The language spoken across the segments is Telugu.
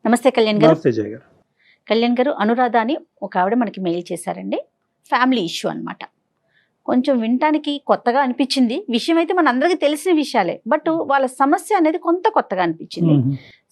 నమస్తే కళ్యాణ్ గారు. నమస్తే జయ గారు. కళ్యాణ్ గారు, అనురాధ అని ఒక ఆవిడ మనకి మెయిల్ చేశారండి. ఫ్యామిలీ ఇష్యూ అన్నమాట. కొంచెం వినటానికి కొత్తగా అనిపించింది. విషయం అయితే మన అందరికీ తెలిసిన విషయాలే, బట్ వాళ్ళ సమస్య అనేది కొంత కొత్తగా అనిపించింది.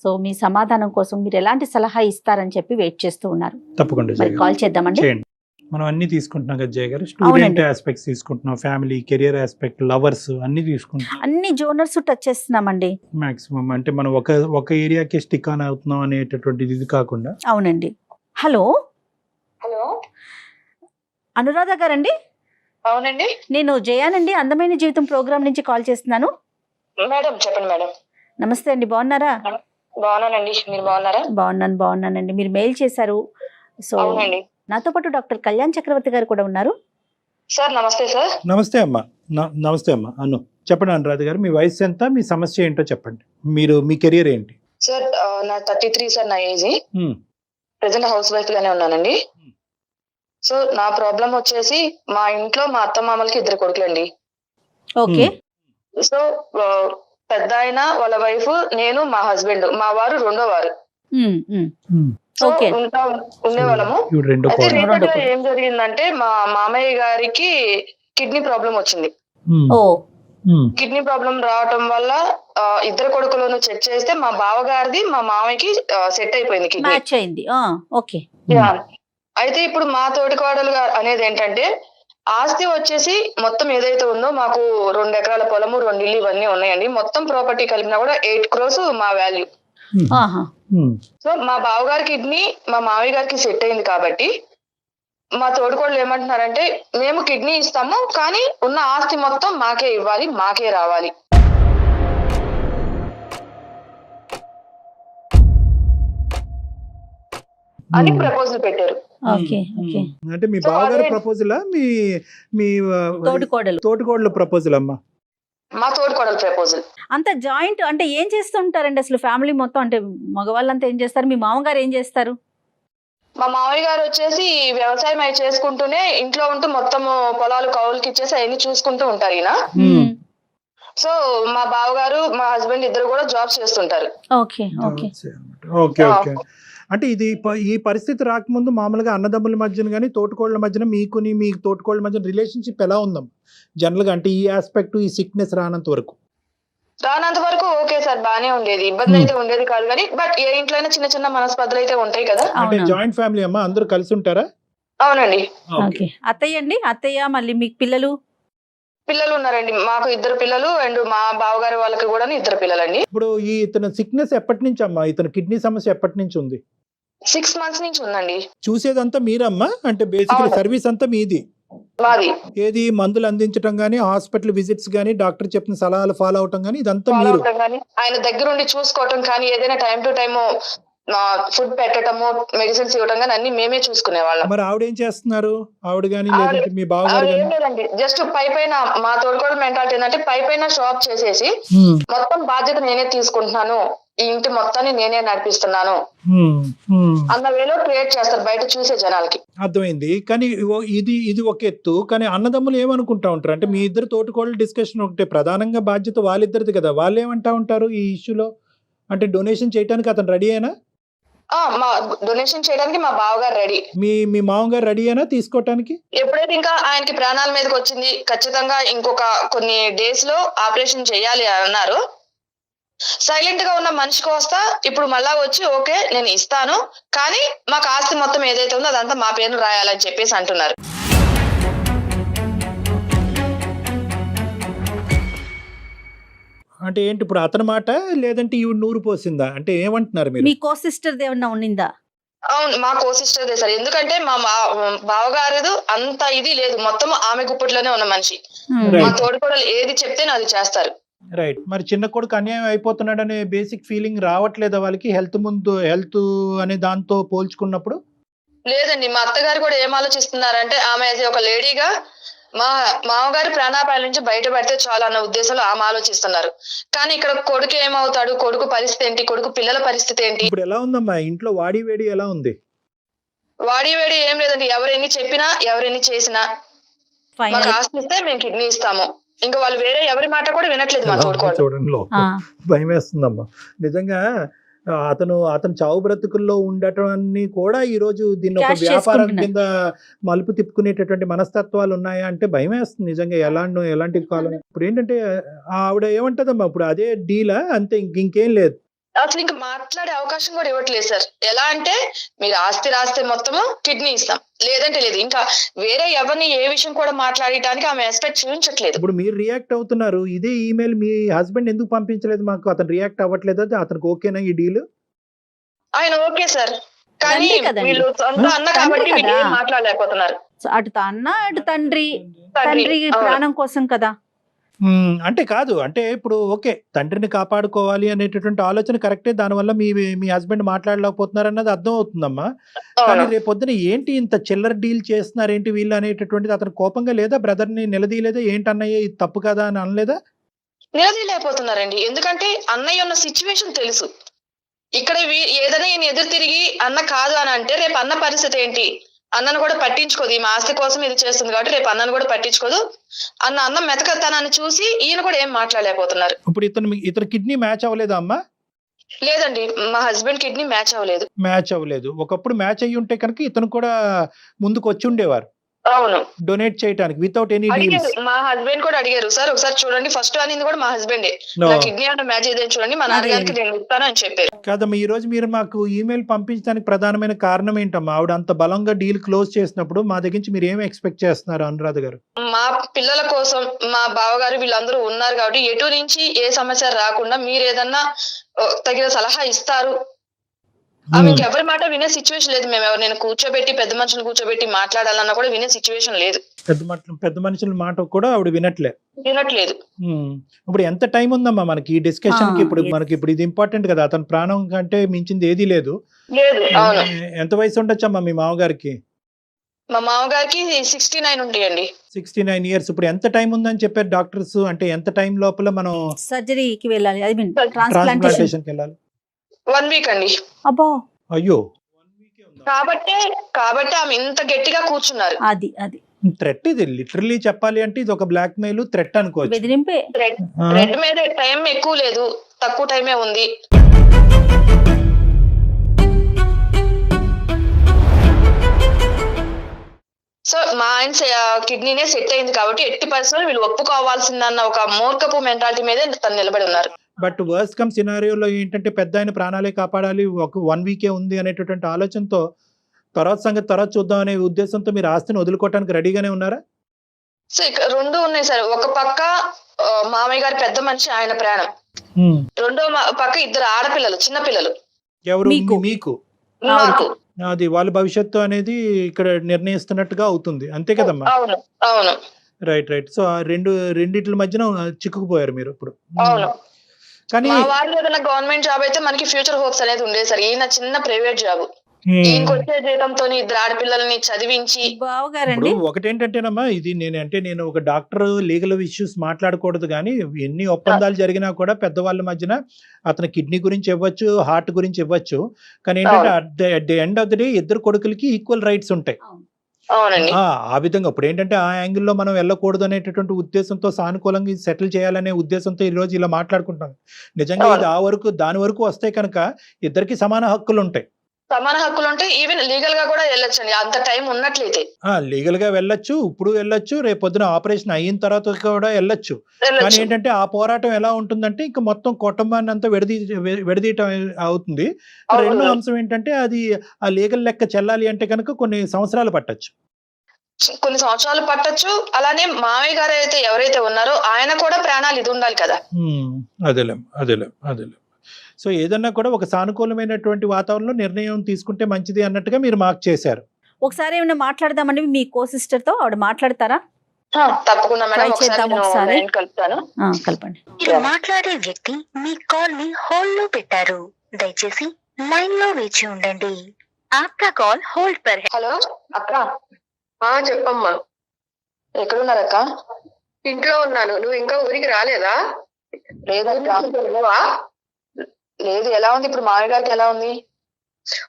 సో మీ సమాధానం కోసం మీరు ఎలాంటి సలహా ఇస్తారని చెప్పి వెయిట్ చేస్తూ ఉన్నారు. తప్పకుండా జయ గారు. కాల్ చేద్దామండి. చేయండి. మనం అన్ని తీసుకుంటున్నాం కదా జయ గారు. స్టూడెంట్ ఆస్పెక్ట్స్ తీసుకుంటున్నాం, ఫ్యామిలీ, కెరియర్ ఆస్పెక్ట్, లవర్స్ అన్ని తీసుకుంటున్నాం. అన్ని జోనర్స్ టచ్ చేస్తున్నామండి. మాక్సిమం అంటే మనం ఒక ఏరియాకి స్టిక్ ఆన్ అవుతున్నాం అనేటటువంటి ఇది కాకుండా. అవునండి. హలో హలో, అనురాధ గారండి? అవునండి నేను జయానండి, అందమైన జీవితం ప్రోగ్రామ్ నుంచి కాల్ చేస్తున్నాను. మేడం. చెప్పండి మేడం. నమస్తే అండి, బాగున్నారా? బాగున్నానండి, మీరు బాగున్నారా? బాగున్నానండి. మీరు మెయిల్ చేశారు. సో అవునండి నాతో పాటు డాక్టర్ కళ్యాణ్ చక్రవర్తి గారు కూడా ఉన్నారు. సార్. నమస్తే సార్. నమస్తే అమ్మా. నమస్తే అమ్మా. అను చెప్పండి అనురాధ గారు, మీ వయసు ఎంత, మీ సమస్య ఏంటో చెప్పండి. మీ కెరియర్ ఏంటి? సార్ నా 33 సార్ నా ఏజ్. ప్రెసెంట్ హౌస్ వైఫ్ గానే ఉన్నానండి. సో నా ప్రాబ్లం వచ్చేసి మా ఇంట్లో మా అత్త మామలకి 2 కొడుకులండి. ఓకే. సో పెద్ద ఆయన వాళ్ళ వైఫ్, నేను, మా హస్బెండ్, మా వారు 2వ వారు. So okay. ఉండేవాళ్ళము. ఇవి రెండు అయితే కోడలు. రీసెంట్ గా ఏం జరిగిందంటే మా మామయ్య గారికి కిడ్నీ ప్రాబ్లం వచ్చింది. ఓ కిడ్నీ ప్రాబ్లం రావటం వల్ల 2 కొడుకులను చెక్ చేస్తే మా బావగారిది మా మామయ్యకి సెట్ అయిపోయింది కిడ్నీ. మ్యాచ్ అయింది. ఓకే. అయితే ఇప్పుడు మా తోటికోడలు అనేది ఏంటంటే, ఆస్తి వచ్చేసి మొత్తం ఏదైతే ఉందో మాకు 2 ఎకరాల పొలము, 2 ఇల్లు ఇవన్నీ ఉన్నాయండి. మొత్తం ప్రాపర్టీ కలిపినా కూడా 8 crores మా వాల్యూ. సో మా బావగారి కిడ్నీ మా మామయ్య గారికి సెట్ అయింది కాబట్టి మా తోడుకోడలు ఏమంటున్నారంటే, మేము కిడ్నీ ఇస్తాము కానీ ఉన్న ఆస్తి మొత్తం మాకే ఇవ్వాలి, మాకే రావాలి. అని ప్రపోజల్ పెట్టారు. ఓకే. ఓకే. అంటే మీ సో బావగారి అదే- ప్రపోజలా, మీ తోడుకోడలు. తోటికోడల ప్రపోజల్ అమ్మా? మా తోడుకోడలు ప్రపోజల్. అంత జాయింట్ అంటే ఏం చేస్తూ ఉంటారండి అసలు ఫ్యామిలీ మొత్తం? అంటే మగవాళ్ళంతా ఏం చేస్తారు, మీ మామగారు ఏం చేస్తారు? మా మామయ్య గారు వచ్చేసి వ్యవసాయం అవి చేసుకుంటూనే ఇంట్లో ఉంటూ మొత్తం పొలాలు కౌలుకి ఇచ్చేసి అవన్నీ చూసుకుంటూ ఉంటారు ఈయన. సో మా బావగారు మా హస్బెండ్ 2 కూడా జాబ్ చేస్తుంటారు. ఓకే. ఓకే. ఓకే. ఓకే. అంటే ఈ పరిస్థితి రాకముందు మామూలుగా అన్నదమ్ముల మధ్యన కానీ తోటికోళ్ళ మధ్యన మీ తోటికోళ్ళ మధ్యన రిలేషన్షిప్ ఎలా ఉందాం జనరల్ గా? అంటే ఈ ఆస్పెక్ట్, ఈ సిక్నెస్ రానంత వరకు ఓకే సార్, బానే ఉండేది, ఇబ్బంది అయితే ఉండేది కాదు కానీ, బట్ ఏ ఇంట్లో అయినా చిన్న చిన్న మనస్పర్ధలు అయితే ఉంటాయి కదా. అంటే అవునా? జాయింట్ ఫ్యామిలీ అమ్మా, అందరూ కలిసి ఉంటారా? అవునండి. ఓకే. అత్తయ్య అండి? అత్తయ్య, మళ్ళీ మీకు పిల్లలు? పిల్లలు ఉన్నారండి, మాకు 2 పిల్లలు, అండ్ మా బావగారి వాళ్ళకి కూడా 2 పిల్లలండి. ఇప్పుడు ఇతను సిక్నెస్ ఎప్పటి నుంచి అమ్మా? ఇతను కిడ్నీ సమస్య ఎప్పటి నుంచి ఉంది? 6 months నుంచి ఉందండి. చూసేదంతా మీరమ్మా? అంటే బేసికలీ అవును. సర్వీస్ అంతా మీది? మాది ఏది మందులు అందించడం గానీ, హాస్పిటల్ విజిట్స్ గానీ, డాక్టర్ చెప్పిన సలహాలు ఫాలో అవటం గానీ, ఇదంతా ఫాలో మీరు? అవటం కానీ, ఆయన దగ్గరుండి చూసుకోవటం కానీ, ఏదైనా టైం టు టైం ఫుడ్ పెట్టడము, మెడిసిన్స్ ఇవ్వడం కానీ అన్ని మేమే చూసుకునే వాళ్ళం. మరి ఆవిడ ఏం చేస్తున్నారు? ఆవిడ గానీ లేదంటే మీ బావగారు ఏం గానీ? లేదండి, జస్ట్ పైన మా తోడుకోవడం మెంటాలిటీ ఏంటంటే పైన షాప్ చేసేసి మొత్తం బాధ్యత నేనే తీసుకుంటున్నాను, ఈ ఇంటి మొత్తాన్ని నేనే నడిపిస్తున్నాను అన్న వేలో క్రియేట్ చేస్తారు బయట చూసే జనాలకి. అర్థమైంది. కానీ ఇది ఒక ఎత్తు. కానీ అన్నదమ్ములు ఏమనుకుంటా ఉంటారు అంటే, మీ ఇద్దరు తోటికోళ్ళ డిస్కషన్ ఒకటే, ప్రధానంగా బాధ్యత వాళ్ళిద్దరిది కదా, వాళ్ళు ఏమంటా ఉంటారు ఈ ఇష్యూలో? అంటే డొనేషన్ చేయడానికి అతను రెడీ అయినా? మా డొనేషన్ చేయడానికి మా బావగారు రెడీ. మీ మామగారు రెడీ అయినా తీసుకోవటానికి? ఎప్పుడైతే ఇంకా ఆయనకి ప్రాణాల మీదకి వచ్చింది, ఖచ్చితంగా ఇంకొక కొన్ని డేస్ లో ఆపరేషన్ చేయాలి అన్నారు, సైలెంట్ గా ఉన్న మనిషి కోస్తా ఇప్పుడు మళ్ళా వచ్చి ఓకే నేను ఇస్తాను కానీ మాకు ఆస్తి మొత్తం ఏదైతే ఉందో అదంతా మా పేరు రాయాలని చెప్పేసి అంటున్నారు. అంటే ఏంటి ఇప్పుడు అతని మాట, లేదంటే ఈవిడ నూరు పోసిందా? అంటే ఏమంటున్నారు మీరు? మీ కో సిస్టర్ ఏమన్నా ఉండిందా? అవును, మా కో సిస్టర్దే సార్. ఎందుకంటే మా బావగారు అంత ఇది లేదు, మొత్తం ఆమె గుప్పట్లోనే ఉన్న మనిషి. Right. మా తోడుకోడలు ఏది చెప్తే అది చేస్తారు. రైట్. మరి చిన్న కొడుకు అన్యాయం అయిపోతున్నాడు అనే బేసిక్ ఫీలింగ్ రావట్లేదా వాళ్ళకి? హెల్త్ అనే దాంతో పోల్చుకున్నప్పుడు? లేదండి, మా అత్తగారు కూడా ఏం ఆలోచిస్తున్నారంటే, ఆమె ఒక లేడీగా మా మామగారు ప్రాణాపాయాల నుంచి బయటపడితే చాలు అన్న ఉద్దేశంలో ఆమె ఆలోచిస్తున్నారు. కానీ ఇక్కడ కొడుకు ఏమవుతాడు, కొడుకు పరిస్థితి ఏంటి, కొడుకు పిల్లల పరిస్థితి ఏంటి? ఇప్పుడు ఎలా ఉందమ్మా ఇంట్లో వాడి వేడి ఎలా ఉంది? వాడి వేడి ఏం లేదండి, ఎవరెన్ని చెప్పినా ఎవరెన్ని చేసినా మాకు ఆస్తి ఇస్తే మేము కిడ్నీ ఇస్తాము, ఇంకా వాళ్ళు వేరే ఎవరి మాట కూడా వినట్లేదు మా తోడుకోవాలి. చూడండి భయం వేస్తుందమ్మా నిజంగా. అతను చావు బ్రతుకుల్లో ఉండటాన్ని కూడా ఈ రోజు దీన్ని ఒక Cash వ్యాపారం చేసుకుంటున్నారు. కింద మలుపు తిప్పుకునేటటువంటి మనస్తత్వాలు ఉన్నాయా అంటే భయం వేస్తుంది నిజంగా. ఎలాంటి కాలం ఇప్పుడు ఏంటంటే ఆవిడ ఏమంటదమ్మా ఇప్పుడు అదే డీలా అంతే ఇంకేం లేదు. అసలు ఇంకా మాట్లాడే అవకాశం కూడా ఇవ్వట్లేదు సార్. ఎలా అంటే మీరు ఆస్తి రాస్తే మొత్తము కిడ్నీ ఇస్తాం, లేదంటే లేదు. ఇంకా వేరే ఎవరిని ఏ విషయం కూడా మాట్లాడటానికి ఆమె ఎక్స్పెక్ట్ చూపించట్లేదు. ఇప్పుడు మీరు రియాక్ట్ అవుతున్నారు, ఇదే ఈమెయిల్ మీ హస్బెండ్ ఎందుకు పంపించలేదు మాకు? అతను రియాక్ట్ అవ్వట్లేదు, అతనికి ఓకేనా ఈ డీల్? ఆయన ఓకే సార్, కానీ తండ్రి కదండి. వీళ్ళు సొంత అన్న తండ్రి కాబట్టి వీళ్ళు ఏం కదా. మాట్లాడలేకపోతున్నారు. సో అటు అన్న అటు తండ్రి ప్రాణం కోసం కదా. అంటే కాదు, అంటే ఇప్పుడు ఓకే తండ్రిని కాపాడుకోవాలి అనేటటువంటి ఆలోచన కరెక్టే, దానివల్ల మీ హస్బెండ్ మాట్లాడలేకపోతున్నారు అన్నది అర్థం అవుతుందమ్మా. కానీ అవును. రేపొద్దున ఏంటి ఇంత చిల్లర డీల్ చేస్తున్నారు ఏంటి వీళ్ళు అనేటటువంటిది అతను కోపంగా లేదా? బ్రదర్ని నిలదీయలేదా? ఏంటి అన్నయ్య ఇది తప్పు కదా అని అనలేదా? నిలదీయలేకపోతున్నారండి, ఎందుకంటే అన్నయ్య ఉన్న సిచ్యువేషన్ తెలుసు. ఇక్కడ ఏదైనా ఈయన ఎదురు తిరిగి అన్న కాదు అని అంటే రేపు అన్న పరిస్థితి ఏంటి? అన్నను కూడా పట్టించుకోదు, ఈ ఆస్తి కోసం ఇది చేస్తుంది కాబట్టి రేపు అన్నను కూడా పట్టించుకోదు. అన్న మెతకతనాన్ని చూసి ఈయన కూడా ఏం మాట్లాడలేకపోతున్నారు. ఇప్పుడు ఇతను కిడ్నీ మ్యాచ్ అవ్వలేదా అమ్మా? లేదండి, మా హస్బెండ్ కిడ్నీ మ్యాచ్ అవ్వలేదు. మ్యాచ్ అవ్వలేదు. ఒకప్పుడు మ్యాచ్ అయ్యి ఉంటే కనుక ఇతను కూడా ముందుకు వచ్చి ఉండేవారు అవును, డొనేట్ చేయడానికి వితౌట్ ఎనీ అడిగారు. డీల్స్. మా హస్బెండ్ కూడా అడిగారు, సార్ ఒకసారి చూడండి, ఫస్ట్ అనేది కూడా మా హస్బెండే, నా కిడ్నీ అంటే మ్యాచ్ ఏదైనా చూడండి, మా నాన్నగారికి నేను ఇస్తాను అని చెప్పారు. కాదమ్మా, ఈ రోజు మీరు మాకు ఈమెయిల్ పంపించడానికి ప్రధానమైన కారణం ఏంటమ్మా? ఆవిడ అంత బలంగా డీల్ క్లోజ్ చేసినప్పుడు మా దగ్గర నుంచి మీరు ఏమి ఎక్స్పెక్ట్ చేస్తున్నారు అనురాధ గారు? మా పిల్లల కోసం మా బావగారు వీళ్ళందరూ ఉన్నారు కాబట్టి ఎటు నుంచి ఏ సమస్య రాకుండా మీరు ఏదన్నా తగిన సలహా ఇస్తారు. ఆమెకి ఎవరి మాట వినే సిచ్యువేషన్ లేదు. మేము ఎవరినైనా కూర్చోబెట్టి పెద్ద మనుషులు కూర్చోబెట్టి మాట్లాడాలన్నా కూడా వినే సిచ్యువేషన్ లేదు. పెద్ద మనుషుల మాట కూడా ఆవిడ వినట్లేదు. ఇప్పుడు ఎంత టైం ఉందమ్మా మనకి ఈ డిస్కషన్ కి? ఇప్పుడు ఇది ఇంపార్టెంట్ కదా, అతని ప్రాణం కంటే మించింది ఏదీ లేదు. అవును, ఎంత వయసు ఉండొచ్చమ్మా మీ మామగారికి? మా మామగారికి 69 ఉంటాయండి. 69 years. ఇప్పుడు ఎంత టైం ఉందని చెప్పారు డాక్టర్స్? అంటే ఎంత టైం లోపల మనం సర్జరీకి వెళ్ళాలి, ఐ మీన్ ట్రాన్స్ప్లాంటేషన్ ట్రాన్స్ప్లాంటేషన్. కి వెళ్ళాలి? 1 week అండి. అబ్బో, అయ్యో, కాబట్టి ఆమె ఇంత గట్టిగా కూర్చున్నారు. అది థ్రెట్ ఇది. లిటరలీ చెప్పాలి అంటే ఇది ఒక బ్లాక్ మెయిల్, థ్రెట్ అనుకోవచ్చు. బెదిరింపే. రెడ్ మీద టైం ఎక్కువ లేదు, తక్కువ టైమే ఉంది. సో మా ఆయన కిడ్నీనే సెట్ అయింది కాబట్టి ఎట్టి పరిస్థితుల్లో వీళ్ళు ఒప్పుకోవాల్సిందన్న ఒక మూర్ఖపు మెంటాలిటీ మీదే తను నిలబడి ఉన్నారు. బట్ వర్స్ట్ కమ్ సినారియోలో ఏంటంటే పెద్ద ఆయన ప్రాణాలే కాపాడాలి, ఒక 1 week ఉంది అనేటటువంటి ఆలోచనతో తర్వాత సంగతి తర్వాత చూద్దాం అనే ఉద్దేశంతో మీరు ఆస్తిని వదులుకోవడానికి రెడీగానే ఉన్నారా? సో ఇక్కడ రెండు ఉన్నాయి సార్. ఒక పక్క మామయ్య గారి పెద్ద మనిషి, ఆయన ప్రాణం. రెండో పక్క 2 ఆడపిల్లలు, చిన్న పిల్లలు. ఎవరు? మీకు. మీకు. నాకు. అది వాళ్ళ భవిష్యత్తు అనేది ఇక్కడ నిర్ణయిస్తున్నట్టుగా అవుతుంది, అంతే కదమ్మా? అవును అవును. రైట్. సో ఆ రెండిట్ల మధ్యన చిక్కుకుపోయారు మీరు ఇప్పుడు. అవును. కానీ మా వారికి ఏదైనా గవర్నమెంట్ జాబ్ అయితే మనకి ఫ్యూచర్ హోప్స్ అనేది ఉండేది సార్. ఈయన చిన్న ప్రైవేట్ జాబ్, ఈయనకి వచ్చే జీతంతో 2 ఆడపిల్లల్ని చదివించి. బావగారండి, ఇప్పుడు ఒకటేంటంటేనమ్మా, ఇది నేను ఒక డాక్టర్, లీగల్ ఇష్యూస్ మాట్లాడకూడదు కానీ ఎన్ని ఒప్పందాలు జరిగినా కూడా పెద్దవాళ్ళ మధ్యన అతని కిడ్నీ గురించి ఇవ్వచ్చు, హార్ట్ గురించి ఇవ్వచ్చు, కానీ ఏంటంటే at the end of the day ఇద్దరు కొడుకులకి ఈక్వల్ రైట్స్ ఉంటాయి. అవునండి. ఆ విధంగా ఇప్పుడు ఏంటంటే ఆ యాంగిల్లో మనం వెళ్ళకూడదు అనేటటువంటి ఉద్దేశంతో, సానుకూలంగా సెటిల్ చేయాలనే ఉద్దేశంతో ఈ రోజు ఇలా మాట్లాడుకుంటాం. నిజంగా ఇది దాని వరకు వస్తే కనుక ఇద్దరికి సమాన హక్కులు ఉంటాయి. సమాన హక్కులు ఉంటాయి. ఈవెన్ లీగల్ గా కూడా వెళ్ళొచ్చండి, అంత టైం ఉన్నట్లయితే. లీగల్ గా వెళ్ళొచ్చు, ఇప్పుడు వెళ్ళొచ్చు, రేపు పొద్దున ఆపరేషన్ అయిన తర్వాత కూడా వెళ్ళొచ్చు. కానీ ఏంటంటే ఆ పోరాటం ఎలా ఉంటుందంటే ఇంకా మొత్తం కుటుంబాన్ని అంతా విడదీయటం అవుతుంది. రెండో అంశం ఏంటంటే అది ఆ లీగల్ లెక్క చెల్లాలి అంటే కనుక కొన్ని సంవత్సరాలు పట్టొచ్చు. అలానే మామయ్య గారు అయితే ఎవరైతే ఉన్నారో ఆయన కూడా ప్రాణాలు ఇది ఉండాలి కదా. అదేలేం. సో ఏదన్నా కూడా ఒక సానుకూలమైనటువంటి వాతావరణంలో నిర్ణయం తీసుకుంటే మంచిది అన్నట్టుగా మీరు మార్క్ చేశారు. ఒకసారి ఏమైనా మాట్లాడదామండి మీ కో సిస్టర్ తో, ఆవిడ మాట్లాడతారా? తప్పకుండా మేడం, ఒకసారి కలుపుతాను. కలపండి. మీరు మాట్లాడే వ్యక్తి మీ కాల్ ని హోల్డ్ లో పెట్టారు, దయచేసి లైన్ లో వేచి ఉండండి. ఆప్కా కాల్ హోల్డ్ పర్. హలో అక్క. చెప్పమ్మా. ఎక్కడున్నారక్క? ఇంట్లో ఉన్నాను. నువ్వు ఇంకా ఊరికి రాలేదా? లేదు. ఎలా ఉంది ఇప్పుడు? మామయ్య గారికి ఎలా ఉంది?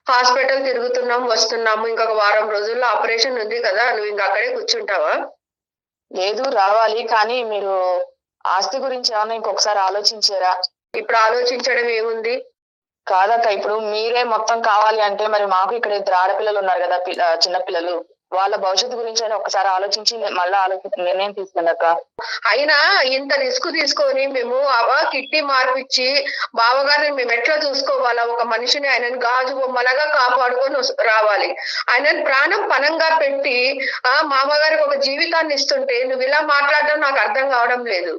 హాస్పిటల్ తిరుగుతున్నాం, వస్తున్నాము. ఇంకొక వారం రోజుల్లో ఆపరేషన్ ఉంది కదా, నువ్వు ఇంకా అక్కడే కూర్చుంటావా? లేదు, రావాలి. కానీ మీరు ఆస్తి గురించి ఏమన్నా ఇంకొకసారి ఆలోచించారా? ఇప్పుడు ఆలోచించడం ఏముంది? కాదక్క, ఇప్పుడు మీరే మొత్తం కావాలి అంటే మరి మాకు ఇక్కడ 2 ఆడపిల్లలు ఉన్నారు కదా, చిన్న పిల్లలు, వాళ్ళ భవిష్యత్తు గురించి అని ఒకసారి ఆలోచించి మళ్ళీ నిర్ణయం తీసుకోండి. అయినా ఇంత రిస్క్ తీసుకొని మేము కిడ్నీ మార్పిచ్చి బావగారిని మేము ఎట్లా చూసుకోవాలా? ఒక మనిషిని ఆయనని గాజు బొమ్మలాగా కాపాడుకొని రావాలి. ఆయనని ప్రాణం పనంగా పెట్టి మామగారికి ఒక జీవితాన్ని ఇస్తుంటే నువ్వు ఇలా మాట్లాడడం నాకు అర్థం కావడం లేదు.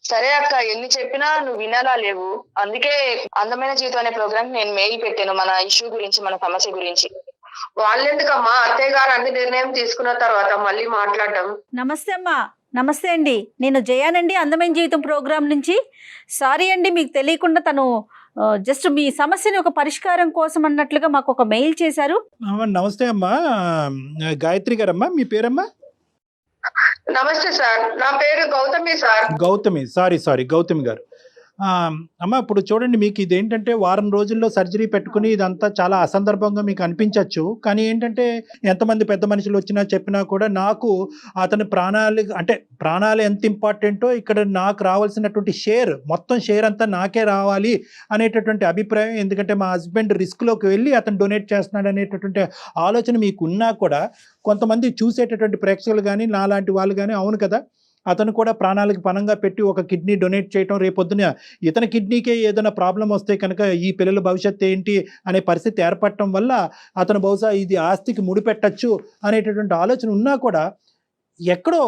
సరే అక్క, ఎన్ని చెప్పినా నువ్వు వినాలా లేవు. అందుకే అందమైన జీవితం అనే ప్రోగ్రామ్ నేను మెయిల్ పెట్టాను మన ఇష్యూ గురించి, మన సమస్య గురించి. వాళ్ళెందుకమ్మా, అత్తయ్య గారు అన్ని నిర్ణయం తీసుకున్న తర్వాత మళ్ళీ మాట్లాడడం. నమస్తే అమ్మా. నమస్తే అండి, నేను జయానండి, అందమైన జీవితం ప్రోగ్రాం నుంచి. సారీ అండి, మీకు తెలియకుండా తను జస్ట్ మీ సమస్యని ఒక పరిష్కారం కోసం అన్నట్లుగా మాకు ఒక మెయిల్ చేశారు. నమస్తే అమ్మా, గాయత్రి గారమ్మా, మీ పేరమ్మా? నమస్తే సార్, నా పేరు గౌతమి సార్. గౌతమి, సారీ గౌతమి గారు. అమ్మ, ఇప్పుడు చూడండి, మీకు ఇదేంటంటే వారం రోజుల్లో సర్జరీ పెట్టుకుని ఇదంతా చాలా అసందర్భంగా మీకు అనిపించవచ్చు. కానీ ఏంటంటే ఎంతమంది పెద్ద మనుషులు వచ్చినా చెప్పినా కూడా నాకు అతని ప్రాణాలు ఎంత ఇంపార్టెంటో ఇక్కడ నాకు రావాల్సినటువంటి మొత్తం షేర్ అంతా నాకే రావాలి అనేటటువంటి అభిప్రాయం. ఎందుకంటే మా హస్బెండ్ రిస్క్లోకి వెళ్ళి అతను డొనేట్ చేస్తున్నాడు అనేటటువంటి ఆలోచన మీకు ఉన్నా కూడా కొంతమంది చూసేటటువంటి ప్రేక్షకులు కానీ నాలాంటి వాళ్ళు కానీ అవును కదా, అతను కూడా ప్రాణాలకు పణంగా పెట్టి ఒక కిడ్నీ డొనేట్ చేయటం, రేపొద్దున ఇతని కిడ్నీకే ఏదైనా ప్రాబ్లం వస్తే కనుక ఈ పిల్లల భవిష్యత్తు ఏంటి అనే పరిస్థితి ఏర్పడటం వల్ల అతను బహుశా ఇది ఆస్తికి ముడిపెట్టచ్చు అనేటటువంటి ఆలోచన ఉన్నా కూడా ఎక్కడో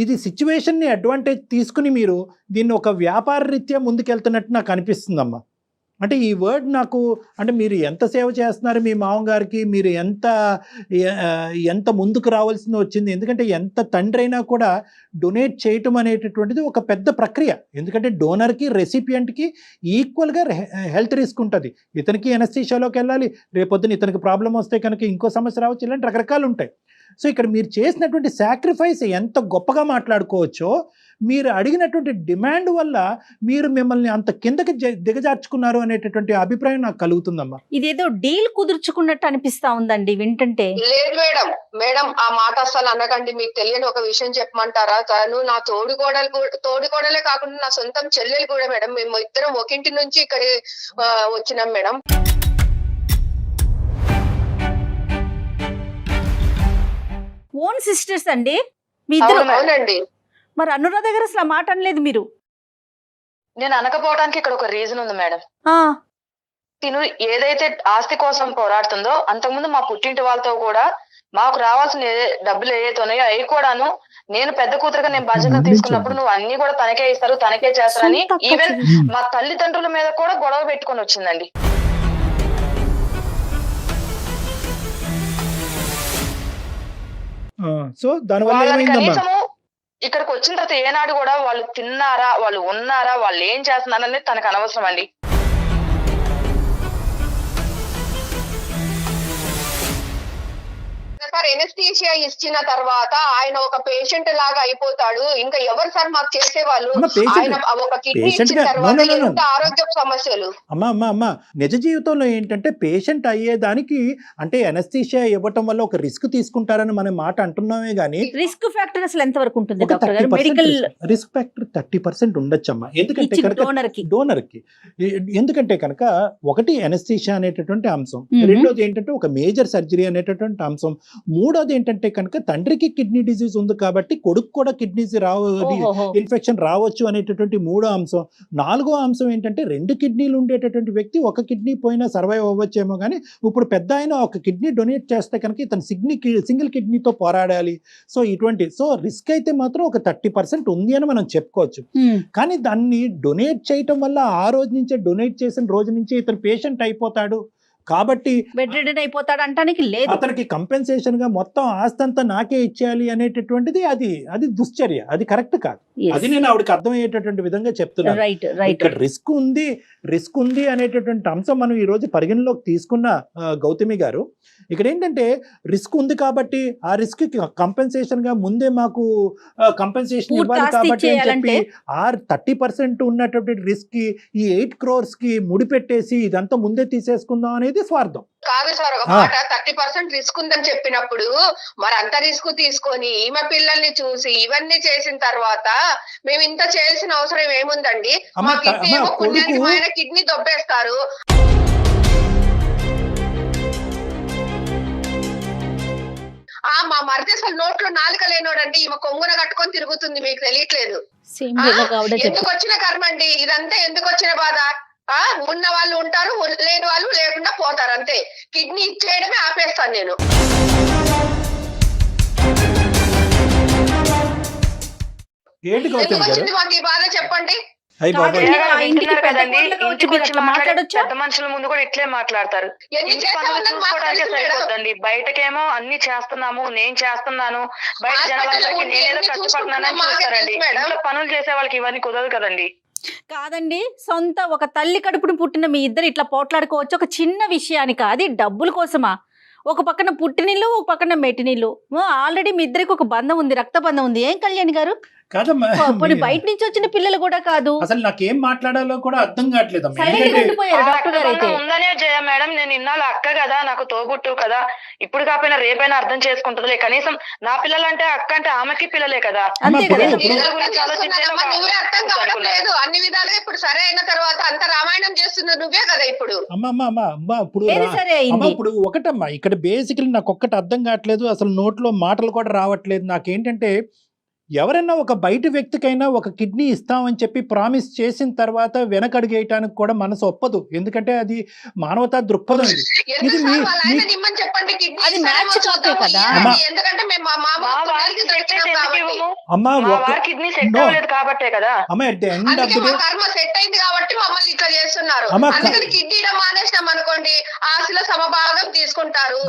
ఇది సిచ్యువేషన్ని అడ్వాంటేజ్ తీసుకుని మీరు దీన్ని ఒక వ్యాపార రీత్యా ముందుకెళ్తున్నట్టు నాకు అనిపిస్తుందమ్మా. అంటే ఈ వర్డ్ నాకు, అంటే మీరు ఎంత సేవ చేస్తున్నారు మీ మామగారికి, మీరు ఎంత ముందుకు రావాల్సింది వచ్చింది. ఎందుకంటే ఎంత తండ్రి అయినా కూడా డొనేట్ చేయటం అనేటటువంటిది ఒక పెద్ద ప్రక్రియ. ఎందుకంటే డోనర్కి రెసిపియంట్కి ఈక్వల్గా హెల్త్ రిస్క్ ఉంటుంది. ఇతనికి ఎనస్థీషియాలోకి వెళ్ళాలి, రేపొద్దున ఇతనికి ప్రాబ్లం వస్తే కనుక ఇంకో సమస్య రావచ్చు, ఇలాంటి రకరకాలు ఉంటాయి. సో ఇక్కడ మీరు చేసినటువంటి సాక్రిఫైస్ ఎంత గొప్పగా మాట్లాడుకోవచ్చో, మీరు అడిగినటువంటి డిమాండ్ వల్ల మీరు మిమ్మల్ని అంత కిందకి దిగజార్చుకున్నారు అనేటటువంటి అభిప్రాయం నాకు కలుగుతుందమ్మా. ఇదేదో డీల్ కుదుర్చుకున్నట్టు అనిపిస్తా ఉందండి వింటుంటే. లేదు మేడం ఆ మాట అసలు అనకండి. మీకు తెలియని ఒక విషయం చెప్పమంటారా? తను నా తోడుకోడలే కాకుండా నా సొంతం చెల్లెలు కూడా మేడం. మేము ఇద్దరం ఒకింటి నుంచి ఇక్కడ వచ్చినాం మేడం. ఓన్ సిస్టర్స్ అండి మీ ఇద్దరు? అవునండి. మరి అనురాధ దగ్గర అసలు ఆ మాట అనలేదు మీరు? నేను అనకపోవడానికి ఇక్కడ ఒక రీజన్ ఉంది మేడం. తిను ఏదైతే ఆస్తి కోసం పోరాడుతుందో అంతకుముందు మా పుట్టింటి వాళ్ళతో కూడా మాకు రావాల్సిన డబ్బులు ఏదైతే ఉన్నాయో అవి కూడాను నేను పెద్ద కూతురుగా నేను బాధ్యతలు తీసుకున్నప్పుడు నువ్వు అన్ని కూడా తనకే ఇస్తారు, తనకే చేస్తారని ఈవెన్ మా తల్లిదండ్రుల మీద కూడా గొడవ పెట్టుకొని వచ్చిందండి. సో దానివల్ల కనీసము ఇక్కడికి వచ్చిన తర్వాత ఏనాడు కూడా వాళ్ళు తిన్నారా, వాళ్ళు ఉన్నారా, వాళ్ళు ఏం చేస్తున్నారు అనేది తనకు అనవసరం అండి. సార్ ఎనస్థీషియా ఇచ్చిన తర్వాత ఆయన ఒక పేషెంట్ లాగా అయిపోతాడు. ఇంకా ఎవరు సార్ మాకు చేసేవాళ్ళు? ఆయన ఒక కిడ్నీ ఇచ్చిన తర్వాత ఎంత ఆరోగ్య సమస్యలు. అమ్మా నిజ జీవితంలో ఏంటంటే పేషెంట్ అయ్యేదానికి అంటే ఎనస్థీషియా ఇవ్వటం వల్ల ఒక రిస్క్ తీసుకుంటారని మనం మాట అంటున్నామే గానీ రిస్క్ ఫ్యాక్టర్ అసలు ఎంత వరకు ఉంటుంది డాక్టర్ గారు? Medical risk factor 30% ఉండొచ్చమ్మా. ఎందుకంటే డోనర్కి ఎందుకంటే కనుక ఒకటి ఎనస్థీషియా అనేటటువంటి అంశం, రెండోది ఏంటంటే ఒక మేజర్ సర్జరీ అనేటటువంటి అంశం, మూడోది ఏంటంటే కనుక తండ్రికి కిడ్నీ డిసీజ్ ఉంది కాబట్టి కొడుకు కూడా కిడ్నీస్ ఇన్ఫెక్షన్ రావచ్చు అనేటటువంటి మూడో అంశం. నాలుగో అంశం ఏంటంటే 2 కిడ్నీలు ఉండేటటువంటి వ్యక్తి ఒక కిడ్నీ పోయినా సర్వైవ్ అవ్వచ్చేమో కానీ ఇప్పుడు పెద్ద ఆయన ఒక కిడ్నీ డొనేట్ చేస్తే కనుక ఇతను సింగిల్ కిడ్నీతో పోరాడాలి. సో సో రిస్క్ అయితే మాత్రం ఒక 30% ఉంది అని మనం చెప్పుకోవచ్చు. కానీ దాన్ని డొనేట్ చేయటం వల్ల ఆ రోజు నుంచే డొనేట్ చేసిన రోజు నుంచే ఇతను పేషెంట్ అయిపోతాడు కాబట్టి బెడ్ రిడెన్ అయిపోతాడు అంటానికి లేదు. అతనికి కంపెన్సేషన్ గా మొత్తం ఆస్తి అంతా నాకే ఇచ్చేయాలి అనేటటువంటిది అది దుశ్చర్య, అది కరెక్ట్ కాదు. అది నేను ఆవిడకి అర్థమయ్యేటటువంటి విధంగా చెప్తున్నాను. ఇక్కడ రిస్క్ ఉంది అనేటటువంటి అంశం మనం ఈ రోజు పరిగణలోకి తీసుకున్న గౌతమి గారు, ఇక్కడ ఏంటంటే రిస్క్ ఉంది కాబట్టి ఆ రిస్క్ కంపెన్సేషన్ గా ముందే మాకు కంపెన్సేషన్ ఇవ్వాలి కాబట్టి అని చెప్పి 30% ఉన్నటువంటి రిస్క్ కి ఈ 8 crores కి ముడిపెట్టేసి ఇదంతా ముందే తీసేసుకుందాం అనేది స్వార్థం. కాదు సార్, ఒక మాట 30% రిస్క్ ఉందని చెప్పినప్పుడు మరి అంత రిస్క్ తీసుకొని ఈమె పిల్లల్ని చూసి ఇవన్నీ చేసిన తర్వాత మేము ఇంత చేయాల్సిన అవసరం ఏముందండి? మా కిడ్నీ ఏమో పుణ్యానికి మా ఆయన కిడ్నీ దొబ్బేస్తారు. మా మరిది అసలు నోట్లో నాలుక లేనోడండి, ఈమె కొంగున కట్టుకొని తిరుగుతుంది, మీకు తెలియట్లేదు. ఎందుకు వచ్చిన కర్మ అండి ఇదంతా? ఎందుకు వచ్చిన బాధ? ఉన్న వాళ్ళు ఉంటారు, లేని వాళ్ళు లేకుండా పోతారు, అంతే. కిడ్నీ ఇచ్చేయడమే ఆపేస్తాను నేను. ఎందుకు వచ్చింది మాకు ఈ బాధ చెప్పండి? పెద్ద మనుషుల ముందు కూడా ఇట్లే మాట్లాడతారు. సరిపోద్దండి, బయటకేమో అన్ని చేస్తున్నాము, నేను చేస్తున్నాను, బయట జనాలందరికీ నేనేదో కష్టపడుతున్నానని చూస్తారండి. ఇంట్లో పనులు చేసే వాళ్ళకి ఇవన్నీ కుదరదు కదండి. కాదండి, సొంత ఒక తల్లి కడుపును పుట్టిన మీ ఇద్దరు ఇట్లా పోట్లాడుకోవచ్చు ఒక చిన్న విషయానికి, అది డబ్బుల కోసమా? ఒక పక్కన పుట్టినీళ్ళు, ఒక పక్కన మెట్టినీళ్ళు. ఆల్రెడీ మీ ఇద్దరికి ఒక బంధం ఉంది, రక్త బంధం ఉంది. ఏం కళ్యాణ్ గారు? కాదమ్మా, బయట నుంచి వచ్చిన పిల్లలు కూడా కాదు. అసలు నాకేం మాట్లాడాలో కూడా అర్థం కావట్లేదు. ఉందనే జయ మేడం, నేను ఇన్నాళ్ళు అక్క కదా, నాకు తోబుట్టు కదా, ఇప్పుడు కాకపోయినా రేపైనా అర్థం చేసుకుంటుందిలే. కనీసం నా పిల్లలంటే అక్క అంటే ఆమెకి పిల్లలే కదా. అంతే కదా. అన్ని విధాలుగా ఇప్పుడు సరే అయిన తర్వాత అంత రామాయణం చేస్తున్నారు నువ్వే కదా ఇప్పుడు. ఇప్పుడు ఒకటమ్మా, ఇక్కడ బేసికలీ నాకు ఒక్కటి అర్థం కావట్లేదు, అసలు నోట్లో మాటలు కూడా రావట్లేదు. నాకేంటంటే ఎవరైనా ఒక బయట వ్యక్తికైనా ఒక కిడ్నీ ఇస్తామని చెప్పి ప్రామిస్ చేసిన తర్వాత వెనకడుగేయటానికి కూడా మనసు ఒప్పదు. ఎందుకంటే అది మానవతా దృక్పథం. ఇది ఆశల సమభాగం తీసుకుంటారు.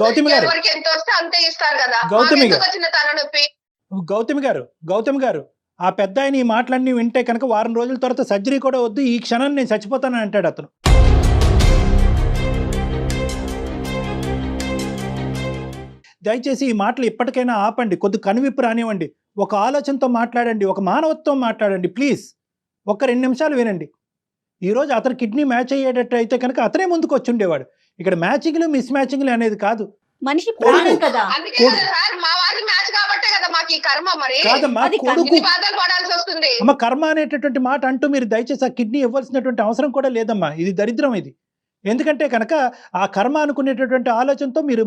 ఎవరికి ఎంత వస్తే అంతే ఇస్తారు కదా. వచ్చిన తలనొప్పి. గౌతమి గారు ఆ పెద్ద ఆయన ఈ మాటలన్నీ వింటే కనుక వారం రోజుల తర్వాత సర్జరీ కూడా వద్దు, ఈ క్షణాన్ని నేను చచ్చిపోతానని అంటాడు అతను. దయచేసి ఈ మాటలు ఇప్పటికైనా ఆపండి, కొద్ది కనువిప్పు రానివ్వండి, ఒక ఆలోచనతో మాట్లాడండి, ఒక మానవత్వం మాట్లాడండి ప్లీజ్. ఒక్క 2 నిమిషాలు వినండి. ఈరోజు అతను కిడ్నీ మ్యాచ్ అయ్యేటట్టు అయితే కనుక అతనే ముందుకు వచ్చి ఉండేవాడు. ఇక్కడ మ్యాచింగ్లు మిస్ మ్యాచింగ్లు అనేది కాదు, మనిషి ప్రాణం కదా. మా వారి మ్యాచ్ కాబట్టే కదా మాకు ఈ కర్మ. మరి కాదమ్మా, కొడుకు బాధలు పడాల్సి వస్తుంది. అమ్మ, కర్మ అనేటటువంటి మాట అంటూ మీరు దయచేసి ఆ కిడ్నీ ఇవ్వాల్సినటువంటి అవసరం కూడా లేదమ్మా. ఇది దరిద్రం ఇది. ఎందుకంటే కనుక ఆ కర్మ అనుకునేటటువంటి ఆలోచనతో మీరు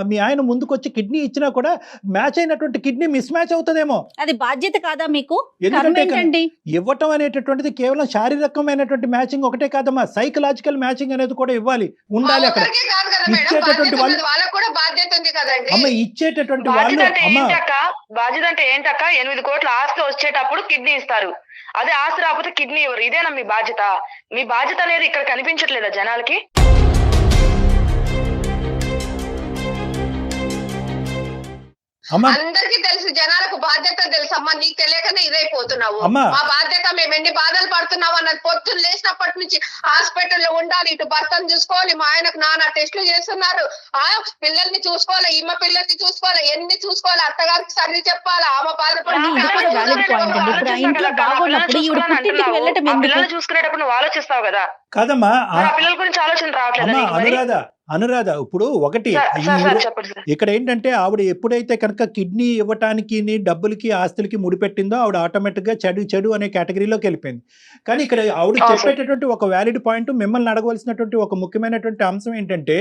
మీ ఆయన ముందుకు వచ్చి కిడ్నీ ఇచ్చినా కూడా మ్యాచ్ అయినటువంటి కిడ్నీ మిస్ మ్యాచ్ అవుతుందేమో. అది బాధ్యత కాదా మీకు? ఎందుకంటే ఇవ్వటం అనేటటువంటిది కేవలం శారీరకమైనటువంటి మ్యాచింగ్ ఒకటే కాదమ్మా, సైకలాజికల్ మ్యాచింగ్ అనేది కూడా ఇవ్వాలి, ఉండాలి. అక్కడ ఇచ్చేటటువంటి వాళ్ళు అమ్మ, ఇచ్చేటటువంటి వాళ్ళు బాధ్యత అంటే ఏంటక్క? 8 కోట్ల ఆస్తి వచ్చేటప్పుడు కిడ్నీ ఇస్తారు, అదే ఆస్తి రాకపోతే కిడ్నీ ఇవ్వరు. ఇదేనా మీ బాధ్యత? మీ బాధ్యత అనేది ఇక్కడ కనిపించట్లేదా జనాలకి? అందరికి తెలుసు, జనాలకు బాధ్యత తెలుసు అమ్మా. నీకు తెలియకనే ఇదైపోతున్నావు. మా బాధ్యత, మేము ఎన్ని బాధలు పడుతున్నావు అన్నది. పొద్దున్న లేచినప్పటి నుంచి హాస్పిటల్లో ఉండాలి, ఇటు భర్తను చూసుకోవాలి, మా ఆయనకు నానా టెస్టులు చేస్తున్నారు, పిల్లల్ని చూసుకోవాలి, ఈమె పిల్లల్ని చూసుకోవాలి, ఎన్ని చూసుకోవాలి, అత్తగారికి సర్ది చెప్పాలి, ఆమె పిల్లలు చూసుకునేటప్పుడు నువ్వు ఆలోచిస్తావు కదా. కాదమ్మా, పిల్లల గురించి ఆలోచన రావట్లేదు. అనురాధ ఇప్పుడు ఒకటి ఇక్కడ ఏంటంటే ఆవిడ ఎప్పుడైతే కనుక కిడ్నీ ఇవ్వటానికి డబ్బులకి ఆస్తులకి ముడిపెట్టిందో ఆవిడ ఆటోమేటిక్ గా చెడు అనే కేటగిరీలోకి వెళ్ళిపోయింది. కానీ ఇక్కడ ఆవిడ చెప్పేటటువంటి ఒక వ్యాలిడ్ పాయింట్, మిమ్మల్ని అడగవలసినటువంటి ఒక ముఖ్యమైనటువంటి అంశం ఏంటంటే,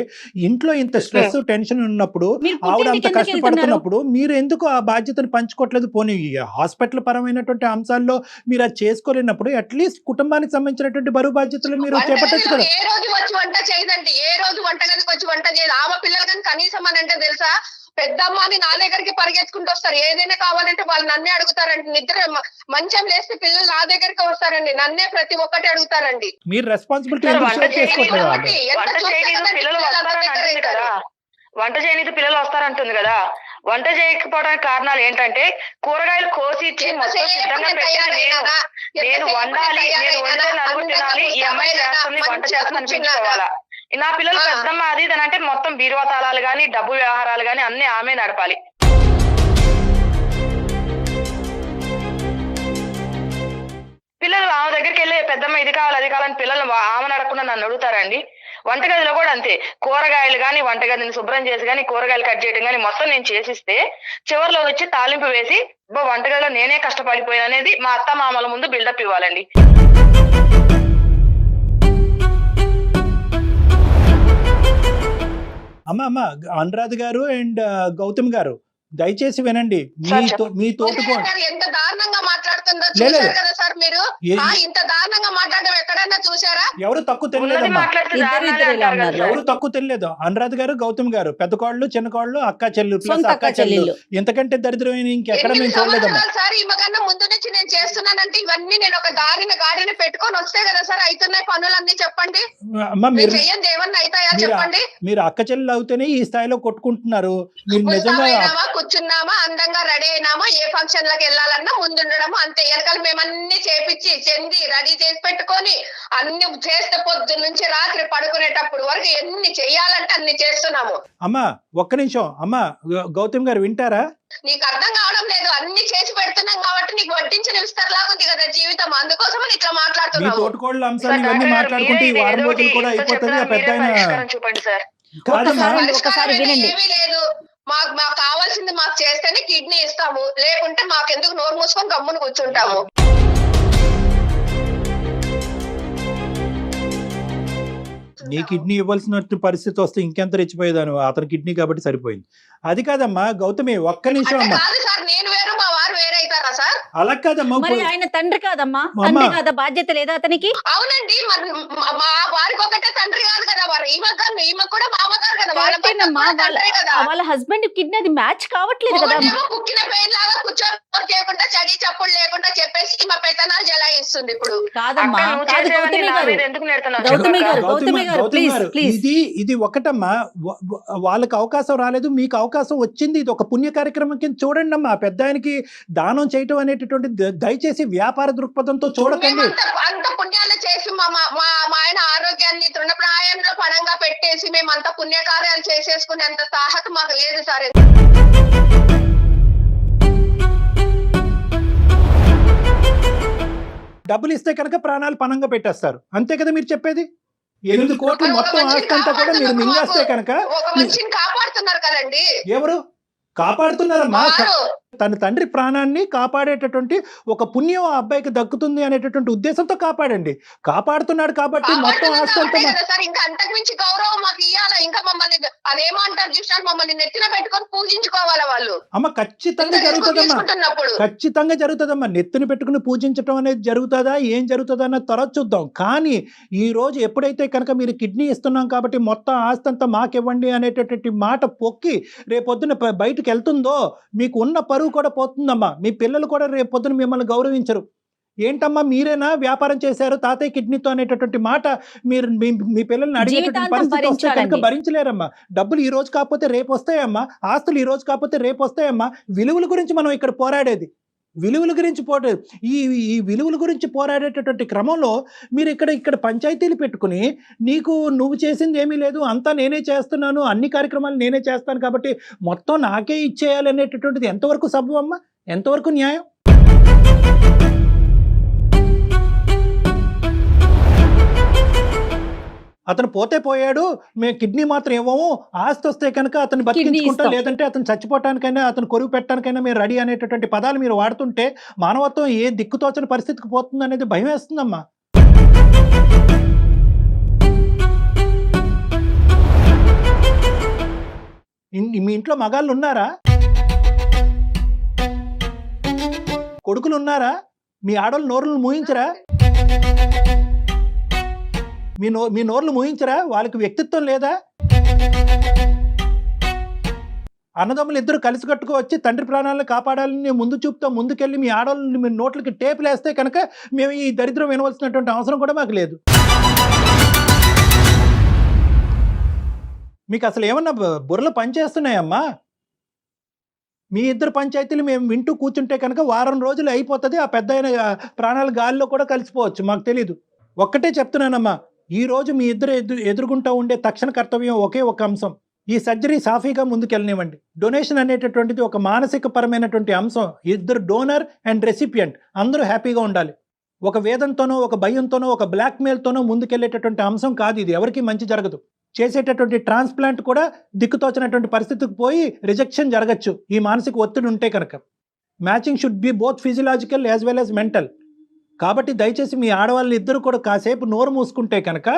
ఇంట్లో ఇంత స్ట్రెస్ టెన్షన్ ఉన్నప్పుడు, ఆవిడ అంత కష్టపడుతున్నప్పుడు మీరు ఎందుకు ఆ బాధ్యతను పంచుకోవట్లేదు? పోనీ హాస్పిటల్ పరమైనటువంటి అంశాల్లో మీరు అది చేసుకోలేనప్పుడు అట్లీస్ట్ కుటుంబానికి సంబంధించినటువంటి బరువు బాధ్యతలు మీరు చేపట్టచ్చు కదా. ఏ రోజు వచ్చి వంట చేయదండి, ఏ రోజు వంటగదికి వచ్చి వంట చేయదు. ఆమె పిల్లలు కానీ కనీసం అని అంటే తెలుసా, పెద్దమ్మని నా దగ్గరికి పరిగెత్తుకుంటూ వస్తారు. ఏదైనా కావాలంటే వాళ్ళు నన్నే అడుగుతారండి. నిద్ర మంచం లేస్తే పిల్లలు నా దగ్గరికి వస్తారండి, నన్నే ప్రతి ఒక్కటి అడుగుతారండి. మీరు రెస్పాన్సిబిలిటీ వంట చేయనీకి పిల్లలు వస్తారంటుంది కదా. వంట చేయకపోవడానికి కారణాలు ఏంటంటే, కూరగాయలు కోసి ఇచ్చి మొత్తం సిద్ధంగా పెట్టేది నేను వండాలి, నేను వంటే నలుగురు తినాలి, ఈ అమ్మాయి చేస్తుంది వంట చేస్తుంది అనిపించుకోవాలా. నా పిల్లలు పెద్దమ్మ అది అంటే మొత్తం బీరువా తాళాలు గాని, డబ్బు వ్యవహారాలు గాని అన్ని ఆమె నడపాలి. పిల్లలు ఆమె దగ్గరికి వెళ్ళి పెద్దమ్మ ఇది కావాలి అది కావాలని పిల్లలు ఆమెను అడగకుండా నన్ను అడుగుతారండి. వంటగదిలో కూడా అంతే, కూరగాయలు కానీ వంటగదిని శుభ్రం చేసి కానీ కూరగాయలు కట్ చేయడం కానీ మొత్తం నేను చేసిస్తే చివరిలో వచ్చి తాలింపు వేసి వంటగదిలో నేనే కష్టపడిపోయాను అనేది మా అత్త మామల ముందు బిల్డప్ ఇవ్వాలండి. అమ్మ అనురాధ గారు అండ్ గౌతమ్ గారు దయచేసి వినండి. మీ తోటికోడలు ఎంత దారుణంగా మాట్లాడుతుందో లేదు. చూశారు కదా సార్ మీరు. ఏ- ఇంత దారుణంగా మాట్లాడడం ఎక్కడైనా చూసారా? ఎవరు తక్కువ తెలియలేదమ్మా, ఎవరు తక్కువ తెలియలేదు. అనురాధ గారు గౌతమ్ గారు పెద్ద కోళ్ళు చిన్న కోళ్ళు అక్క చెల్లు ప్లస్ సొంత అక్క చెల్లు ఇంతకంటే దరిద్రమైన ఇంకెక్కడ మేము చూడలేదమ్మా. సార్ ఈమెకన్నా ముందు నుంచి నేను చేస్తున్నానంటే ఇవన్నీ నేను ఒక గాడిని పెట్టుకొని వస్తే కదా సార్ అవుతున్నాయి పనులన్నీ. చెప్పండి, అమ్మ మీరు చెయ్యండి ఏమన్నా అవుతాయా చెప్పండి. మీరు అక్క చెల్లెలు అవుతేనే ఈ స్థాయిలో కొట్టుకుంటున్నారు. మీరు నిజంగా పోయినామా, కూర్చున్నామా, అందంగా రెడీ అయినామా, ఏ ఫంక్షన్ లకు వెళ్ళాలన్నా ముందుండడము అంతే. వెనకాల మేమన్నీ చేపించి చెంది రెడీ చేసి పెట్టుకొని అన్ని చేస్తే పొద్దు నుంచి రాత్రి పడుకునేటప్పుడు వరకు ఎన్ని చెయ్యాలంటే అన్ని చేస్తున్నాము. అమ్మా ఒక్క నిమిషం అమ్మా, గౌతమ్ గారు వింటారా? నీకు అర్థం కావడం లేదు. అన్ని చేసి పెడుతున్నాం కాబట్టి నీకు వడ్డించిన విస్తరలాగా ఉంది కదా జీవితం. అందుకోసం ఇట్లా మీ మాట్లాడుతున్నాము. తోటికోళ్ళ అంశాలు ఇవన్నీ మాట్లాడుకుంటే ఈ వారం రోజులు కూడా అయిపోతుంది. ఆ పెద్ద చూపండి సార్. కాదమ్మా, ఒకసారి వినండి. ఏమీ లేదు. మాకు కావాల్సింది మాకు చేస్తేనే కిడ్నీ ఇస్తాము, లేకుంటే మాకెందుకు నోరు మూసుకొని గమ్మున కూర్చుంటాము. నీ కిడ్నీ ఇవ్వాల్సిన పరిస్థితి వస్తే ఇంకెంత రెచ్చిపోయేదాను. అతని కిడ్నీ కాబట్టి సరిపోయింది. అది కాదమ్మా గౌతమి, ఒక్క నిమిషం అంటే అమ్మా. కాదు సార్, నేను వేరు మా వారు వేరే అవుతారా సార్? అలా కాదమ్మా. మరి ఆయన తండ్రి కాదమ్మా, అమ్మా. తండ్రి కాదా, బాధ్యత లేదా అతనికి? అవునండి, మరి మా వారికి ఒకటే తండ్రి కాదు కదా వారు. ఈమె కూడా మామగారు కదా, వాళ్ళ భర్త కరెక్టేనమ్మా, కూడా తండ్రే కదా. వాళ్ళ హస్బెండ్ కిడ్నీ అది మ్యాచ్ కావట్లేదు కదా. ఒకటేమో కుక్కిన పెయిన్ లాగా కూర్చొని చేయకుండా చడి చప్పుడు లేకుండా చెప్పేసి మా పెత్తనాలు జలాయిస్తుంది ఇప్పుడు. కాదమ్మా, అక్క, నువ్వు కాదు చేసేవన్నీ గౌతమి నా గారు, మీద ఎందుకు నెడుతున్నావు? గౌతమి గారు, చెప్పక్క. గౌతమి గారు, గౌతమి ప్లీజ్ గారు, ప్లీజ్. ఇది ఒకటమ్మా. వాళ్ళకి అవకాశం రాలేదు, మీకు అవకాశం వచ్చింది. ఇది ఒక పుణ్య కార్యక్రమం కింద చూడండి అమ్మా. పెద్ద ఆయనకి దానం చేయటం అనేటటువంటి దయచేసి వ్యాపార దృక్పథంతో చూడకండి. అంత పుణ్యాలు చేసి మా ఆయన ఆరోగ్యాన్ని తృణప్రాయంలో పణంగా పెట్టేసి మేము అంత పుణ్యకార్యాలు చేసేసుకునేంత సాహసం మాకు లేదు సార్. డబ్బులు ఇస్తే కనుక ప్రాణాలు పణంగా పెట్టేస్తారు, అంతే కదా మీరు చెప్పేది? 8 కోట్లు మొత్తం ఆస్తి అంతా కూడా మీరు మింగేస్తే కనుక ఒక మనిషిని కాపాడుతున్నారు కదండి ఎవరు కాపాడుతున్నారమ్మా? వారు. తన తండ్రి ప్రాణాన్ని కాపాడేటటువంటి ఒక పుణ్యం ఆ అబ్బాయికి దక్కుతుంది అనేటటువంటి ఉద్దేశంతో కాపాడండి. కాపాడుతున్నాడు కాబట్టి మొత్తం ఆస్తి అంతా కదా సార్. ఇంకా అంతకు మించి గౌరవం మాకు ఇయ్యాలా? ఇంకా మమ్మల్ని అదేమో అంటారు చూసినారు, మమ్మల్ని నెత్తిన పెట్టుకొని పూజించుకోవాలా వాళ్ళు? అమ్మ ఖచ్చితంగా జరుగుతుందమ్మా, తీసుకుంటున్నప్పుడు ఖచ్చితంగా జరుగుతుందమ్మా. నెత్తిని పెట్టుకుని పూజించడం అనేది జరుగుతుందా, ఏం జరుగుతుందా అన్నది తర్వాత చూద్దాం. కానీ ఈ రోజు ఎప్పుడైతే కనుక మీరు కిడ్నీ ఇస్తున్నాం కాబట్టి మొత్తం ఆస్తి అంతా మాకివ్వండి అనేటటువంటి మాట పొక్కి రేపొద్దున బయటకు వెళ్తుందో మీకు ఉన్న పరువు కూడా పోతుందమ్మా. మీ పిల్లలు కూడా రేపొద్దున మిమ్మల్ని గౌరవించరు. ఏంటమ్మా మీరేనా వ్యాపారం చేశారు తాతయ్య కిడ్నీతో అనేటటువంటి మాట మీరు మీ పిల్లల్ని అడిగేటటువంటి పరిస్థితి వస్తే కనుక భరించలేరమ్మా. డబ్బులు ఈ రోజు కాకపోతే రేపు వస్తాయమ్మా, ఆస్తులు ఈ రోజు కాకపోతే రేపు వస్తాయమ్మా. విలువల గురించి మనం ఇక్కడ పోరాడేది, విలువల గురించి ఈ విలువల గురించి పోరాడేటటువంటి క్రమంలో మీరు ఇక్కడ పంచాయతీలు పెట్టుకుని నువ్వు చేసింది ఏమీ లేదు, అంతా నేనే చేస్తున్నాను, అన్ని కార్యక్రమాలు నేనే చేస్తాను కాబట్టి మొత్తం నాకే ఇచ్చేయాలి అనేటటువంటిది ఎంతవరకు సబబమ్మా, ఎంతవరకు న్యాయం? అతను పోతే పోయాడు, మేము కిడ్నీ మాత్రం ఇవ్వము, ఆస్తి వస్తే కనుక అతను బతికించుకుంటా, లేదంటే అతను చచ్చిపోవటానికైనా అతను కొరువు పెట్టడానికైనా మేము రెడీ అనేటటువంటి పదాలు మీరు వాడుతుంటే మానవత్వం ఏ దిక్కుతోచని పరిస్థితికి పోతుంది అనేది భయం వేస్తుందమ్మా. మీ ఇంట్లో మగాళ్ళు ఉన్నారా? కొడుకులు ఉన్నారా? మీ ఆడవాళ్ళు నోరులు మూయించరా? మీ నోర్లు మూయించరా? వాళ్ళకి వ్యక్తిత్వం లేదా? అన్నదమ్ములు ఇద్దరు కలిసి కట్టుకు వచ్చి తండ్రి ప్రాణాలను కాపాడాలని ముందు చూపుతో ముందుకెళ్ళి మీ ఆడవాళ్ళని మీ నోట్లకి టేపులు వేస్తే కనుక మేము ఈ దరిద్రం వినవలసినటువంటి అవసరం కూడా మాకు లేదు. మీకు అసలు ఏమన్నా బుర్రలు పనిచేస్తున్నాయమ్మా? మీ ఇద్దరు పంచాయతీలు మేము వింటూ కూర్చుంటే కనుక వారం రోజులు అయిపోతుంది, ఆ పెద్ద ప్రాణాలు గాలిలో కూడా కలిసిపోవచ్చు, మాకు తెలీదు. ఒక్కటే చెప్తున్నానమ్మా, ఈ రోజు మీ ఇద్దరు ఎదుర్కొంటూ ఉండే తక్షణ కర్తవ్యం ఒకే ఒక అంశం, ఈ సర్జరీ సాఫీగా ముందుకెళ్ళనివ్వండి. డొనేషన్ అనేటటువంటిది ఒక మానసిక పరమైనటువంటి అంశం. ఇద్దరు డోనర్ అండ్ రెసిపియంట్ అందరూ హ్యాపీగా ఉండాలి. ఒక వేదంతోనో ఒక భయంతోనో ఒక బ్లాక్మెయిల్తోనో ముందుకెళ్లేటటువంటి అంశం కాదు ఇది. ఎవరికి మంచి జరగదు. చేసేటటువంటి ట్రాన్స్ప్లాంట్ కూడా దిక్కుతోచినటువంటి పరిస్థితికి పోయి రిజెక్షన్ జరగచ్చు ఈ మానసిక ఒత్తిడి ఉంటే కనుక. Matching should be both physiological as well as mental. కాబట్టి దయచేసి మీ ఆడవాళ్ళని ఇద్దరు కూడా కాసేపు నోరు మూసుకుంటే కనుక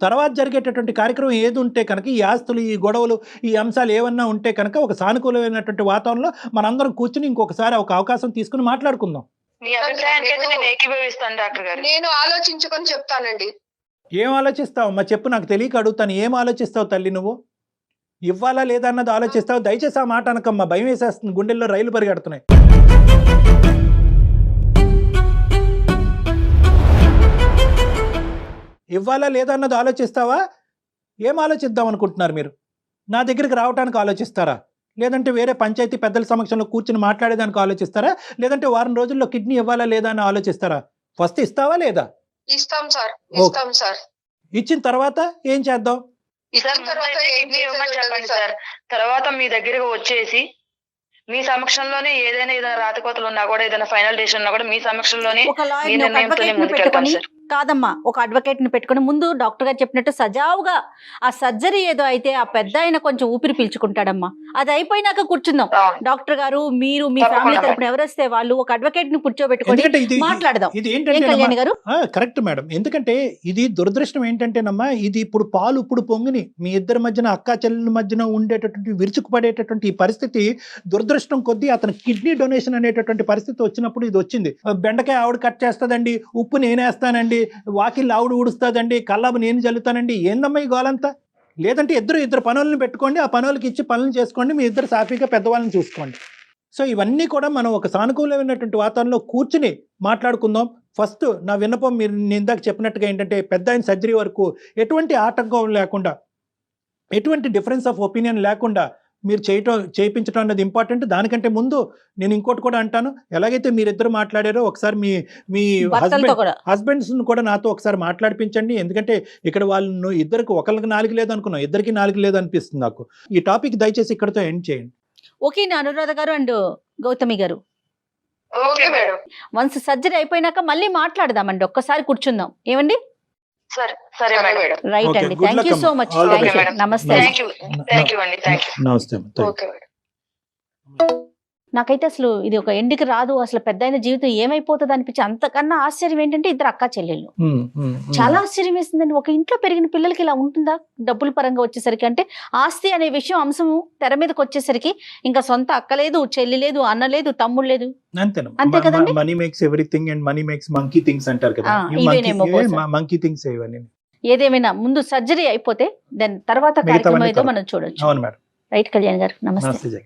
తర్వాత జరిగేటటువంటి కార్యక్రమం ఏది ఉంటే కనుక ఈ ఆస్తులు ఈ గొడవలు ఈ అంశాలు ఏమన్నా ఉంటే కనుక ఒక సానుకూలమైనటువంటి వాతావరణంలో మనందరం కూర్చుని ఇంకొకసారి ఒక అవకాశం తీసుకుని మాట్లాడుకుందాం. మీ అభిప్రాయానికి అయితే నేను ఏకీభవిస్తాను డాక్టర్ గారు. నేను ఆలోచించుకొని చెప్తానండి. ఏం ఆలోచిస్తావు మా చెప్పు, నాకు తెలియక అడుగుతాను. ఏం ఆలోచిస్తావు తల్లి నువ్వు? ఇవ్వాలా లేదా అన్నది ఆలోచిస్తావు. దయచేసి ఆ మాట అనకమ్మా, భయం వేసేస్తుంది, గుండెల్లో రైలు పరిగెడుతున్నాయి. ఇవ్వాలా లేదా అన్నది ఆలోచిస్తావా? ఏం ఆలోచిద్దాం అనుకుంటున్నారు మీరు? నా దగ్గరికి రావడానికి ఆలోచిస్తారా? లేదంటే వేరే పంచాయతీ పెద్దల సమక్షంలో కూర్చుని మాట్లాడేదానికి ఆలోచిస్తారా? లేదంటే వారం రోజుల్లో కిడ్నీ ఇవ్వాలా లేదా అని ఆలోచిస్తారా? ఫస్ట్ ఇస్తావా లేదా? ఇస్తాం సార్, ఓకే. ఇస్తాం సార్. ఇచ్చిన తర్వాత ఏం చేద్దాం? సార్ ముందైతే కిడ్నీ ఇవ్వమని చెప్పండి సార్. తర్వాత మీ దగ్గరకు వచ్చేసి మీ సమక్షంలోనే ఏదైనా రాతకోతలు ఉన్నా కూడా ఏదైనా ఫైనల్ డెసిషన్ ఉన్నా కూడా మీ సమక్షంలోనే ఒక మీ లాయర్ ఒక నిర్ణయంతోనే అడ్వకేట్ ని ముందుకెళ్తాం పెట్టుకొని, సార్. కాదమ్మా ఒక అడ్వకేట్ ని పెట్టుకొని ముందు డాక్టర్ గారు చెప్పినట్టు సజావుగా ఆ సర్జరీ ఏదో అయితే ఆ పెద్ద ఆయన కొంచెం ఊపిరి పీల్చుకుంటాడమ్మా. అది అయిపోయినాక కూర్చుందాం. అవును. డాక్టర్ గారు మీరు మీ తప్పకుండా ఫ్యామిలీ తరపున ఎవరైతే వాళ్ళు ఒక అడ్వకేట్ ని కూర్చోబెట్టుకొని ఎందుకంటే ఇది మాట్లాడదాం. ఇది ఏం ఏంటంటే కళ్యాణి గారు? Correct madam. ఎందుకంటే ఇది దురదృష్టం ఏంటంటేనమ్మా, ఇది ఇప్పుడు పాలు ఇప్పుడు పొంగిని మీ ఇద్దరి మధ్యన అక్కా చెల్లెల మధ్యన ఉండేటటువంటి విరుచుకుపడేటటువంటి ఈ పరిస్థితి దురదృష్టం కొద్దీ అతను కిడ్నీ డొనేషన్ అనేటటువంటి పరిస్థితి వచ్చినప్పుడు ఇది వచ్చింది. బెండకాయ ఆవిడ కట్ చేస్తుందండి, ఉప్పు నేనేస్తానండి, వాకిల్ ఆవిడ ఊడుస్తుందండి, కల్లాబు నేను జల్లుతానండి. ఏందమ్మా ఈ గోలంతా? లేదంటే ఇద్దరు పనులను పెట్టుకోండి, ఆ పనులకి ఇచ్చి పనులు చేసుకోండి, మీ ఇద్దరు సాఫీగా పెద్దవాళ్ళని చూసుకోండి. సో ఇవన్నీ కూడా మనం ఒక సానుకూలమైనటువంటి వాతావరణంలో కూర్చుని మాట్లాడుకుందాం. ఫస్ట్ నా విన్నపం మీరు నేను ఇందాక చెప్పినట్టుగా ఏంటంటే పెద్ద ఆయన సర్జరీ వరకు ఎటువంటి ఆటంకం లేకుండా, ఎటువంటి డిఫరెన్స్ ఆఫ్ ఒపీనియన్ లేకుండా మీరు చేయించడం అన్నది ఇంపార్టెంట్. దానికంటే ముందు నేను ఇంకోటి కూడా అంటాను, ఎలాగైతే మీరిద్దరు మాట్లాడారో ఒకసారి మీ భర్తలతో కూడా హస్బెండ్స్ కూడా నాతో ఒకసారి మాట్లాడిపించండి. ఎందుకంటే ఇక్కడ వాళ్ళు ఇద్దరికి ఒకరికి 4 లేదు అనుకున్నాం, ఇద్దరికి 4 లేదు అనిపిస్తుంది నాకు. ఈ టాపిక్ దయచేసి ఇక్కడతో ఎండ్ చేయండి. ఓకే అనురాధ గారు అండ్ గౌతమి గారు, ఓకే మేడం. వన్స్ సర్జరీ అయిపోయినాక మళ్ళీ మాట్లాడదామండి, ఒక్కసారి కూర్చుందాం. ఏమండి? సరే సరే మేడం. రైట్ Okay, అండి. good thank luck you so అమ్మా. Much. All the thank best. You. నమస్తే అండి. థ్యాంక్ యూ అండి. Thank you. నమస్తే అమ్మా. Okay madam. నాకైతే అసలు ఇది ఒక ఎండ్కి రాదు, అసలు పెద్ద అయిన జీవితం ఏమైపోతుంది అనిపించి అంతకన్నా ఆశ్చర్యం ఏంటంటే ఇద్దరు అక్కా చెల్లెళ్ళు. చాలా ఆశ్చర్యం వేసిందండి. ఒక ఇంట్లో పెరిగిన పిల్లలకి ఇలా ఉంటుందా? డబ్బుల పరంగా వచ్చేసరికి, అంటే ఆస్తి అనే విషయం అంశము తెర మీదకి వచ్చేసరికి ఇంకా సొంత అక్క లేదు, చెల్లి లేదు, అన్న లేదు, తమ్ముడు లేదు. అంతే కదండి? Money makes everything and money makes monkey things అంటారు కదా. ఇవేనేమో మంకీ థింగ్స్ ఇవన్నీ. ఏదేమైనా ముందు సర్జరీ అయిపోతే దాని తర్వాత కార్యక్రమం ఏదో మనం చూడొచ్చు. అవును మేడం. రైట్ కళ్యాణ్ గారు, నమస్తే. నమస్తే.